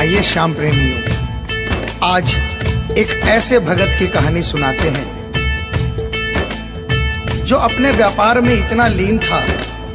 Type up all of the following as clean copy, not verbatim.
आइए श्याम प्रेमियों, आज एक ऐसे भगत की कहानी सुनाते हैं जो अपने व्यापार में इतना लीन था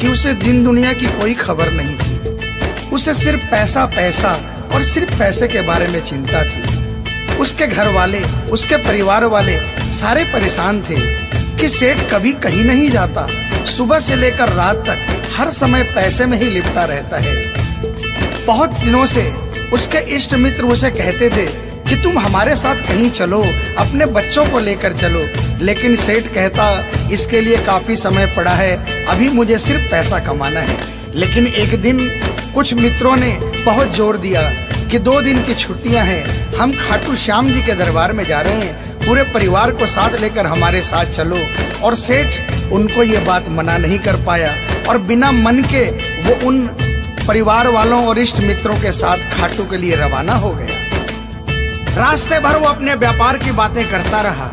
कि उसे दिन दुनिया की कोई खबर नहीं थी। उसे सिर्फ पैसा पैसा और सिर्फ पैसे के बारे में चिंता थी। उसके घर वाले, उसके परिवार वाले सारे परेशान थे कि सेठ कभी कहीं नहीं जाता, सुबह से लेकर रात तक हर समय पैसे में ही लिपटा रहता है। बहुत दिनों से उसके इष्ट मित्र उसे कहते थे कि तुम हमारे साथ कहीं चलो, अपने बच्चों को लेकर चलो, लेकिन सेठ कहता इसके लिए काफी समय पड़ा है, अभी मुझे सिर्फ पैसा कमाना है। लेकिन एक दिन कुछ मित्रों ने बहुत जोर दिया कि 2 दिन की छुट्टियां हैं, हम खाटू श्याम जी के दरबार में जा रहे हैं, पूरे परिवार को साथ लेकर हमारे साथ चलो। और सेठ उनको ये बात मना नहीं कर पाया और बिना मन के वो उन परिवार वालों और इष्ट मित्रों के साथ खाटू के लिए रवाना हो गया। रास्ते भर वो अपने व्यापार की बातें करता रहा।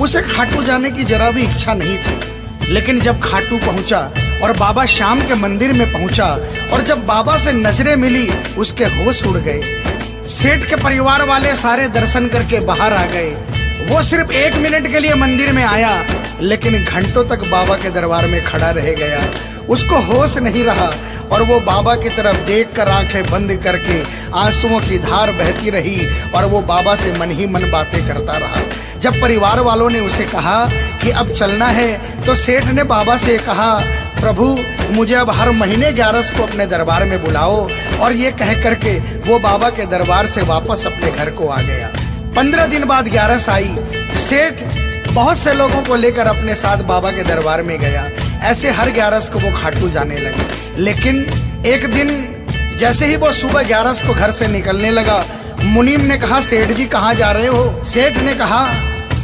उसे खाटू जाने की जरा भी इच्छा नहीं थी। लेकिन जब खाटू पहुंचा और बाबा श्याम के मंदिर में पहुंचा और जब बाबा से नजरें मिली, उसके होश उड़ गए। सेठ के परिवार वाले सारे दर्शन करके बाहर आ गए। वो सिर्फ 1 मिनट के लिए मंदिर में आया, लेकिन घंटों तक बाबा के दरबार में खड़ा रह गया। उसको होश नहीं रहा और वो बाबा की तरफ देखकर आंखें बंद करके आंसुओं की धार बहती रही और वो बाबा से मन ही मन बातें करता रहा। जब परिवार वालों ने उसे कहा कि अब चलना है, तो सेठ ने बाबा से कहा, प्रभु मुझे अब हर महीने 11 को अपने दरबार में बुलाओ। और ये कह करके वो बाबा के दरबार से वापस अपने घर को आ गया। 15 दिन बाद 11 आई। सेठ बहुत से लोगों को लेकर अपने साथ बाबा के दरबार में गया। ऐसे हर 11 को वो खाटू जाने लगे। लेकिन एक दिन जैसे ही वो सुबह 11 को घर से निकलने लगा, मुनीम ने कहा, सेठ जी कहाँ जा रहे हो? सेठ ने कहा,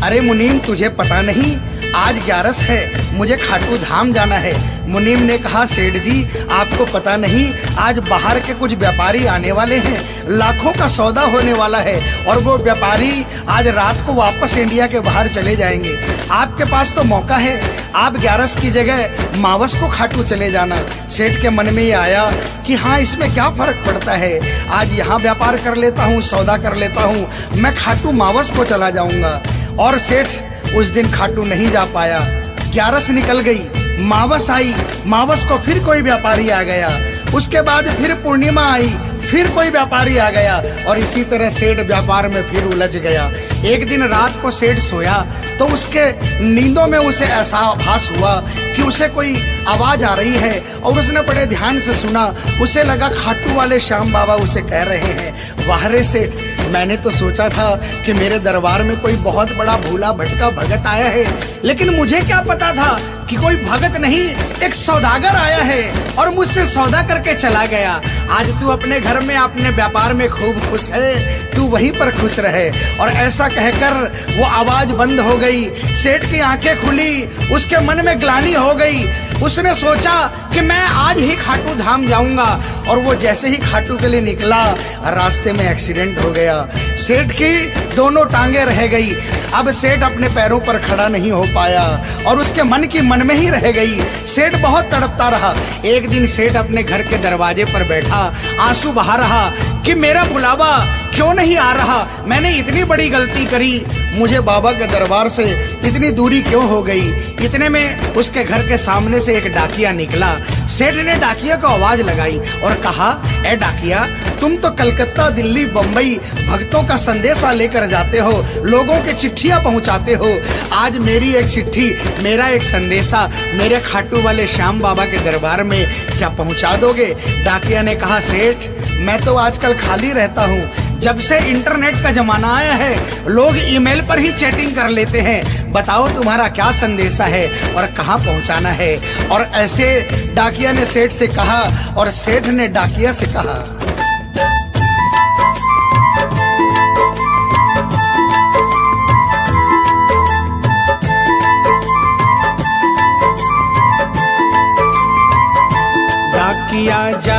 अरे मुनीम तुझे पता नहीं, आज 11 है, मुझे खाटू धाम जाना है। मुनीम ने कहा, सेठ जी आपको पता नहीं, आज बाहर के कुछ व्यापारी आने वाले हैं, लाखों का सौदा होने वाला है और वो व्यापारी आज रात को वापस इंडिया के बाहर चले जाएंगे। आपके पास तो मौका है, आप 11 की जगह मावस को खाटू चले जाना। सेठ के मन में ये आया कि हाँ, इसमें क्या फर्क पड़ता है, आज यहाँ व्यापार कर लेता हूँ, सौदा कर लेता हूँ, मैं खाटू मावस को चला जाऊंगा। और सेठ उस दिन खाटू नहीं जा पाया। 11 निकल गई, मावस आई, मावस को फिर कोई व्यापारी आ गया। उसके बाद फिर पूर्णिमा आई, फिर कोई व्यापारी आ गया और इसी तरह सेठ व्यापार में फिर उलझ गया। एक दिन रात को सेठ सोया तो उसके नींदों में उसे ऐसा आभास हुआ कि उसे कोई आवाज आ रही है और उसने बड़े ध्यान से सुना। उसे लगा खाटू वाले श्याम बाबा उसे कह रहे हैं, वाह रे सेठ, मैंने तो सोचा था कि मेरे दरबार में कोई बहुत बड़ा भूला भटका भगत आया है, लेकिन मुझे क्या पता था कि कोई भगत नहीं, एक सौदागर आया है और मुझसे सौदा करके चला गया। आज तू अपने घर में, अपने व्यापार में खूब खुश है, तू वहीं पर खुश रहे। और ऐसा कहकर वो आवाज बंद हो गई। सेठ की आंखें खुली, उसके मन में ग्लानि हो गई। उसने सोचा कि मैं आज ही खाटू धाम जाऊंगा और वो जैसे ही खाटू के लिए निकला, रास्ते में एक्सीडेंट हो गया। सेठ की दोनों टांगे रह गई। अब सेठ अपने पैरों पर खड़ा नहीं हो पाया और उसके मन की मन में ही रह गई। सेठ बहुत तड़पता रहा। एक दिन सेठ अपने घर के दरवाजे पर बैठा, आंसू बहा रहा कि मेरा बुलावा क्यों नहीं आ रहा, मैंने इतनी बड़ी गलती करी, मुझे बाबा के दरबार से इतनी दूरी क्यों हो गई। इतने में उसके घर के सामने से एक डाकिया निकला। सेठ ने डाकिया को आवाज लगाई और कहा, ए डाकिया, तुम तो कलकत्ता, दिल्ली, बम्बई भक्तों का संदेशा लेकर जाते हो, लोगों के चिट्ठियां पहुंचाते हो। आज मेरी एक चिट्ठी, मेरा एक संदेशा मेरे खाटू वाले श्याम बाबा के दरबार में क्या पहुंचा दोगे? डाकिया ने कहा, सेठ मैं तो आजकल खाली रहता हूँ, जब से इंटरनेट का जमाना आया है लोग ईमेल पर ही चैटिंग कर लेते हैं, बताओ तुम्हारा क्या संदेशा है और कहाँ पहुँचाना है। और ऐसे डाकिया ने सेठ से कहा और सेठ ने डाकिया से कहा। डाकिया जा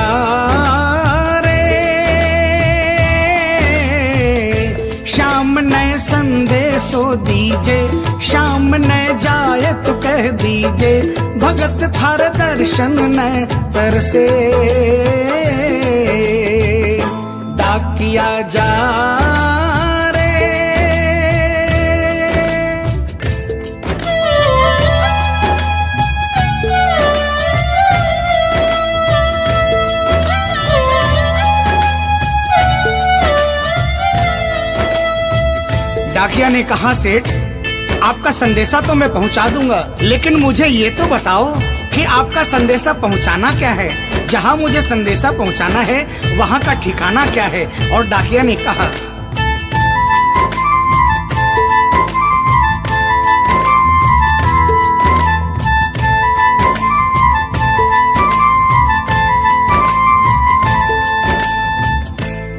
संदेशो दीजे, शाम न जाए तो कह दीजे, भगत थार दर्शन न तरसे। डाकी डाकिया जा रे। डाकिया ने कहा, सेठ आपका संदेशा तो मैं पहुंचा दूंगा, लेकिन मुझे ये तो बताओ कि आपका संदेशा पहुंचाना क्या है। जहां मुझे संदेशा पहुंचाना है वहां का ठिकाना क्या है। और डाकिया ने कहा,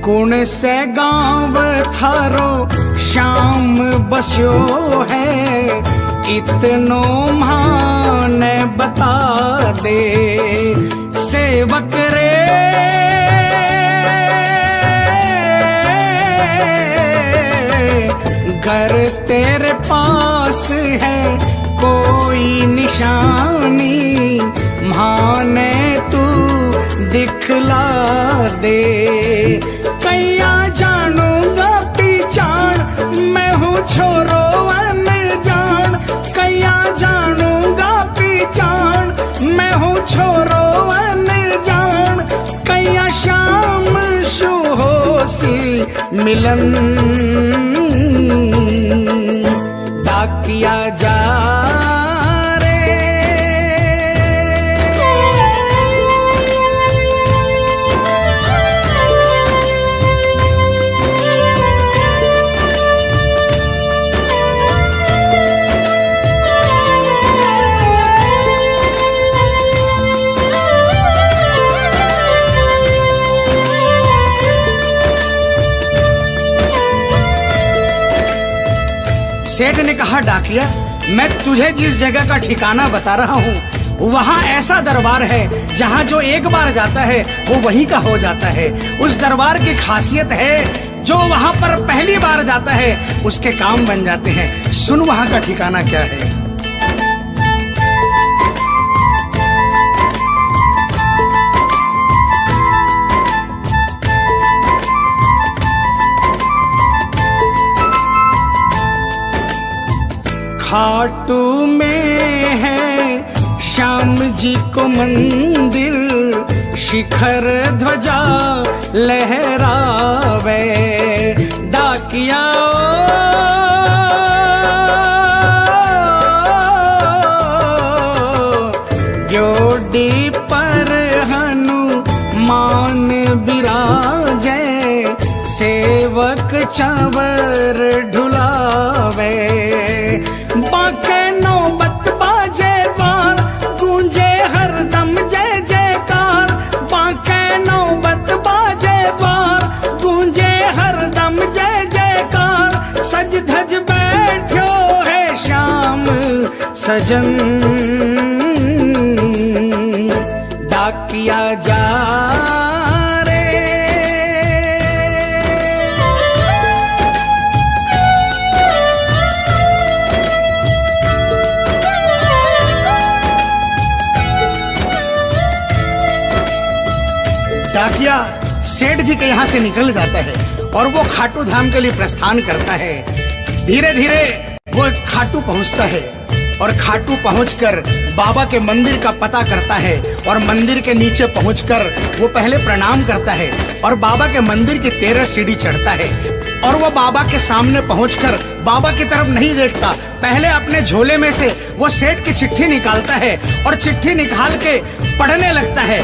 कौन से गांव थारो शाम बस्यो है, इतनो माने बता दे सेवक रे। घर तेरे पास है कोई निशानी, माने तू दिखला दे। कैया जानूंगा पहचान, मैं हूँ छोरो अनजान। कैया जानूंगा पहचान, मैं हूँ छोरो अनजान। कैया शाम शु होसी मिलन, डाकिया जा रे। सेठ ने कहा, डाकिया मैं तुझे जिस जगह का ठिकाना बता रहा हूँ वहाँ ऐसा दरबार है जहाँ जो एक बार जाता है वो वहीं का हो जाता है। उस दरबार की खासियत है जो वहाँ पर पहली बार जाता है उसके काम बन जाते हैं। सुन वहाँ का ठिकाना क्या है। खाटू में है श्याम जी को मंदिर, शिखर ध्वजा लहरावे। डाकिया ड्योडी पर हनुमान बिराजे, सेवक चंवर ढुलावे। बाके नौबत बाजे द्वार, गूंजे हरदम जय जयकार। बाके नौबत बाजे द्वार, गूंजे हरदम जय जयकार। सज धज बैठो है श्याम सजन, डाकिया जा डाकिया सेठ जी के यहाँ से निकल जाता है और वो खाटू धाम के लिए प्रस्थान करता है। धीरे धीरे वो खाटू पहुँचता है और खाटू पहुंचकर बाबा के मंदिर का पता करता है और मंदिर के नीचे पहुंचकर वो पहले प्रणाम करता है और बाबा के मंदिर की 13 सीढ़ी चढ़ता है। और वो बाबा के सामने पहुंचकर बाबा की तरफ नहीं देखता, पहले अपने झोले में से वो सेठ की चिट्ठी निकालता है और चिट्ठी निकाल के पढ़ने लगता है।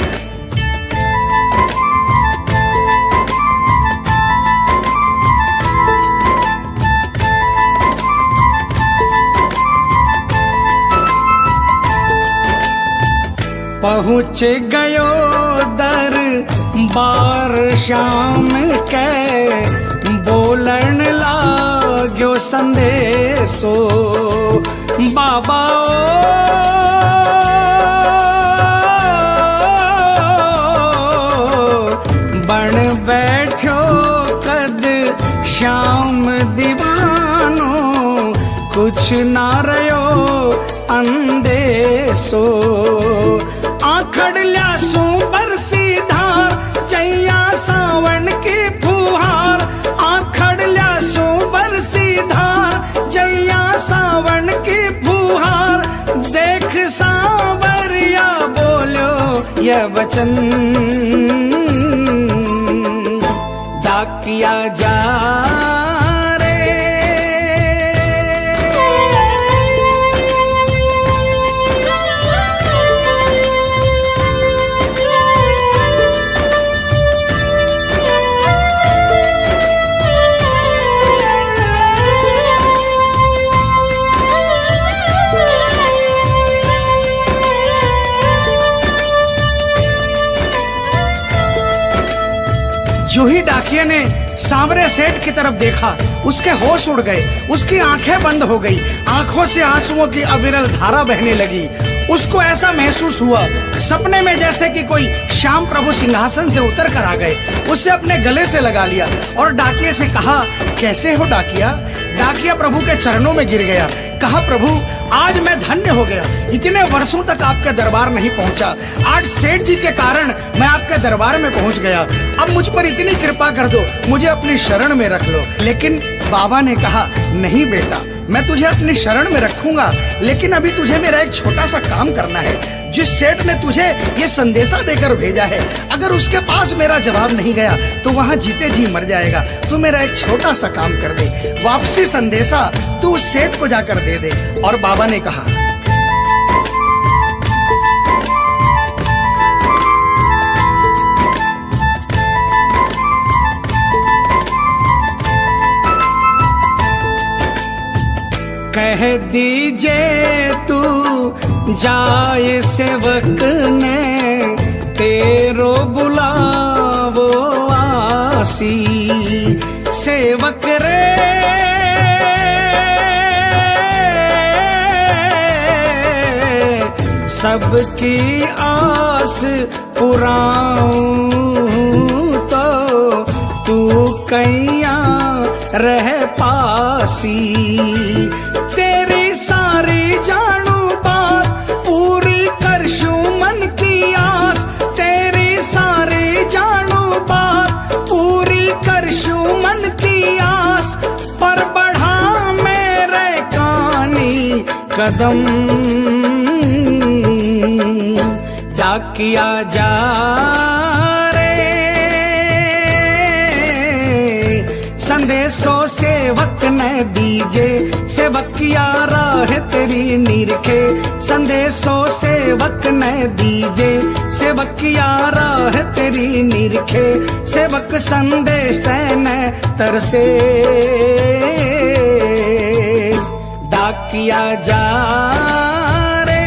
पहुँच गयो दरबार श्याम के, बोलन लाग्यो संदेशो। बाबा बन बैठो कद श्याम दीवानो, कुछ ना रयो अंदेशो। आखड़ ल्यासू बरसी धार, जैया सावन की फुहार। वचन, डाकिया जा रे। जो ही डाकिया ने सांवरे सेठ की तरफ देखा, उसके होश उड़ गए, उसकी आंखें बंद हो गई, आंखों से आंसुओं की अविरल धारा बहने लगी। उसको ऐसा महसूस हुआ सपने में जैसे कि कोई श्याम प्रभु सिंहासन से उतर कर आ गए। उससे अपने गले से लगा लिया और डाकिया से कहा, कैसे हो डाकिया? डाकिया प्रभु के चरणों में गिर गया, कहा, प्रभु आज मैं धन्य हो गया, इतने वर्षों तक आपके दरबार नहीं पहुंचा, आज सेठ जी के कारण मैं आपके दरबार में पहुंच गया। अब मुझ पर इतनी कृपा कर दो, मुझे अपनी शरण में रख लो। लेकिन बाबा ने कहा, नहीं बेटा, मैं तुझे अपनी शरण में रखूंगा, लेकिन अभी तुझे मेरा एक छोटा सा काम करना है। जिस सेठ ने तुझे ये संदेशा देकर भेजा है, अगर उसके पास मेरा जवाब नहीं गया तो वहां जीते जी मर जाएगा। तू मेरा एक छोटा सा काम कर दे, वापसी संदेशा तू उस सेठ को जाकर दे दे। और बाबा ने कहा, कह दीजिए तू जाए सेवक ने तेरो बुलावो आसी। सेवक रे सबकी आस पुराऊं तो तू कैया रह पासी। तेरी सारी जानू बात पूरी करशू मन की आस, तेरी सारी जानू बात पूरी करशू मन की आस। पर बढ़ा मेरे कानी कदम डाकिया जा रे। संदेशो सेवक ने दीजे, सेवकिया राह तेरी निरखे। संदेशो सेवक ने दीजे, सेवकिया राह तेरी निरखे। सेवक संदेश ने तरसे डाकिया जा रे।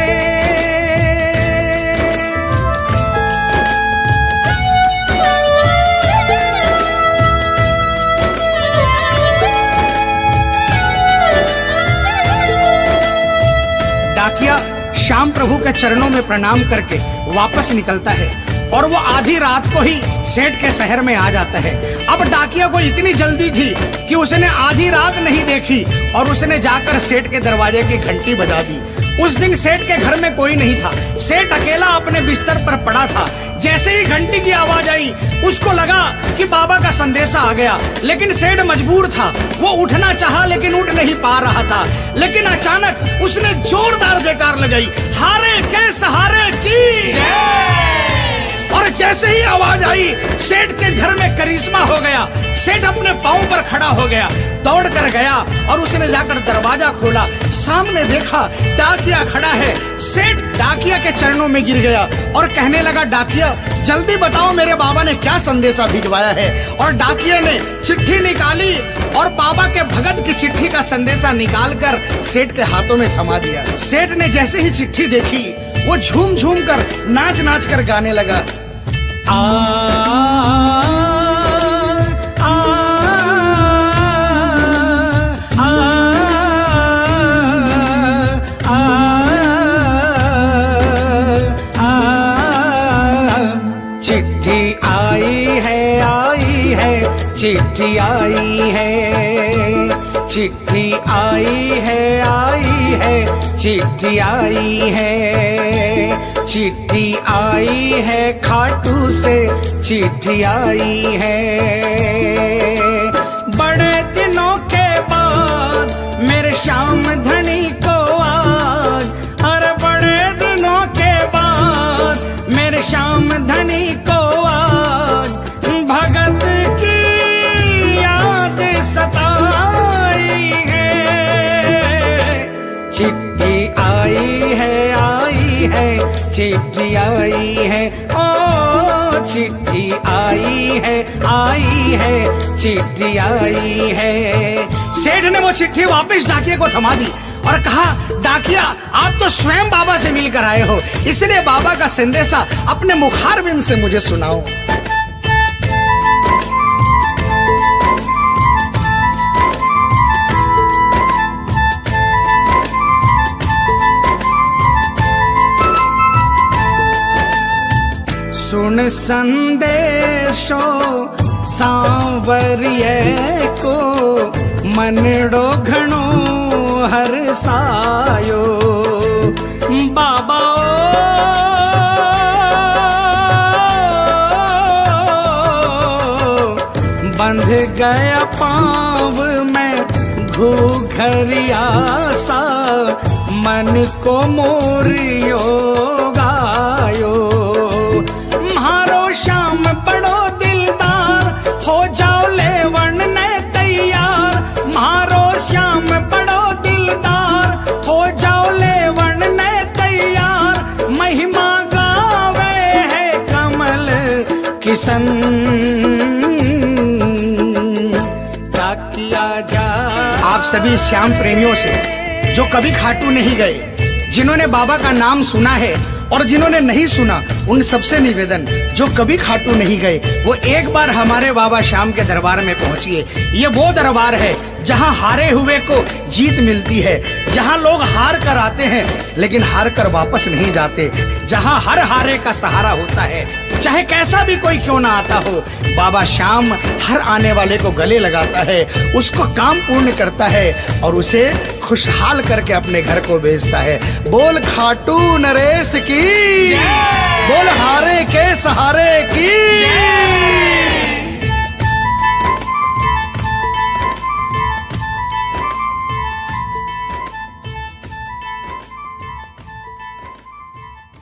डाकिया श्याम प्रभु के चरणों में प्रणाम करके वापस निकलता है और वो आधी रात को ही सेठ के शहर में आ जाता है। अब डाकिया को इतनी जल्दी थी कि उसने आधी रात नहीं देखी और उसने जाकर सेठ के दरवाजे की घंटी बजा दी। उस दिन सेठ के घर में कोई नहीं था, सेठ अकेला अपने बिस्तर पर पड़ा था। जैसे ही घंटी की आवाज आई उसको लगा कि बाबा का संदेशा आ गया, लेकिन सेठ मजबूर था, वो उठना चाहा लेकिन उठ नहीं पा रहा था। लेकिन अचानक उसने जोरदार जयकार लगाई, हारे के सहारे की। और जैसे ही आवाज आई सेठ के घर में करिश्मा हो गया। सेठ अपने पांव पर खड़ा हो गया, दौड़ कर गया और उसने जाकर दरवाजा खोला। सामने देखा डाकिया खड़ा है। सेठ डाकिया के चरणों में गिर गया और कहने लगा, डाकिया जल्दी बताओ मेरे बाबा ने क्या संदेशा भिजवाया है। और डाकिया ने चिट्ठी निकाली और बाबा के भगत की चिट्ठी का संदेशा निकालकर सेठ के हाथों में थमा दिया। सेठ ने जैसे ही चिट्ठी देखी वो झूम झूम कर नाच नाच कर गाने लगा, आ, आ, आ, आ, आ, चिट्ठी आई है, चिट्ठी आई है, चिट्ठी आई है, चिट्ठी आई है, चिट्ठी आई है, खाटू से चिट्ठी आई है। बड़े दिनों के बाद मेरे श्याम धनी को आज, अरे बड़े दिनों के बाद मेरे श्याम धनी को आज भगत की याद सताई है। चिट्ठी आई है, चिट्ठी आई है, ओ चिट्ठी आई है, चिट्ठी आई है। सेठ ने वो चिट्ठी वापस डाकिये को थमा दी और कहा, डाकिया आप तो स्वयं बाबा से मिलकर आए हो, इसलिए बाबा का संदेशा अपने मुखारबिंद से मुझे सुनाओ। सुन संदेशो सांवरिये को मनड़ो घणो हरसायो। बाबा बंध गया पाँव में घूघरिया सा, मन को मोरियो गायो। श्याम बड़ो दिलदार, हो जाओ लेवन ने तैयार। मारो श्याम बड़ो दिलदार, हो जाओ लेवन ने तैयार। महिमा गावे है कमल किशन, क्या किया जा। आप सभी श्याम प्रेमियों से जो कभी खाटू नहीं गए, जिन्होंने बाबा का नाम सुना है और जिन्होंने नहीं सुना, उन सबसे निवेदन, जो कभी खाटू नहीं गए वो एक बार हमारे बाबा श्याम के दरबार में पहुंचिए। ये वो दरबार है जहां हारे हुए को जीत मिलती है, जहां लोग हार कर आते हैं लेकिन हार कर वापस नहीं जाते, जहां हर हारे का सहारा होता है। चाहे कैसा भी कोई क्यों ना आता हो, बाबा श्याम हर आने वाले को गले लगाता है, उसको काम पूर्ण करता है और उसे खुशहाल करके अपने घर को भेजता है। बोल खाटू नरेश की, बोल हारे के सहारे की।